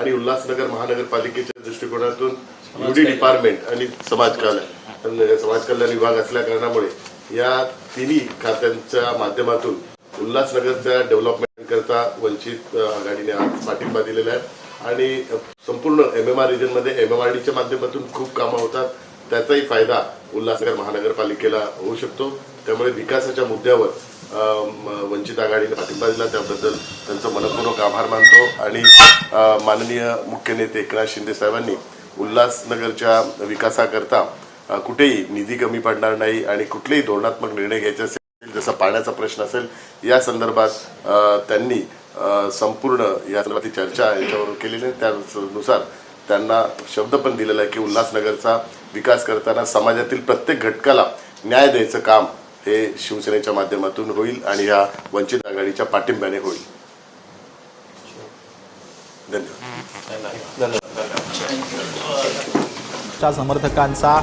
आणि उल्हासनगर महानगरपालिकेच्या दृष्टिकोनातून युडी डिपार्टमेंट आणि समाज कल्याण विभाग असल्या कारणामुळे या तिन्ही खात्यांच्या माध्यमातून उल्हासनगरच्या डेव्हलपमेंट करता वंचित आघाडीने आज पाठिंबा दिलेला आहे आणि संपूर्ण MMR रिजनमध्ये MMRDच्या माध्यमातून खूप कामं होतात, त्याचाही फायदा उल्हासनगर महानगरपालिकेला होऊ शकतो। त्यामुळे विकासाच्या मुद्द्यावर वंचित आघाडीने पाठिंबा दिला, त्याबद्दल त्यांचं मनपूर्वक आभार मानतो आणि माननीय मुख्य नेते एकनाथ शिंदे साहेबांनी उल्हासनगरच्या विकासाकरता कुठेही निधी कमी पडणार नाही आणि कुठलेही धोरणात्मक निर्णय घ्यायचे असेल, जसा पाण्याचा प्रश्न असेल या संदर्भात त्यांनी संपूर्ण या संदर्भातली चर्चा याच्यावर केलेली आहे। त्यानुसार त्यांना शब्द पण दिलेला आहे की उल्हासनगरचा विकास करताना समाजातील प्रत्येक घटकाला न्याय द्यायचं काम हे शिवसेनेच्या माध्यमातून होईल आणि या वंचित आघाडीच्या पाठिंब्याने होईल। धन्यवाद। समर्थकांचा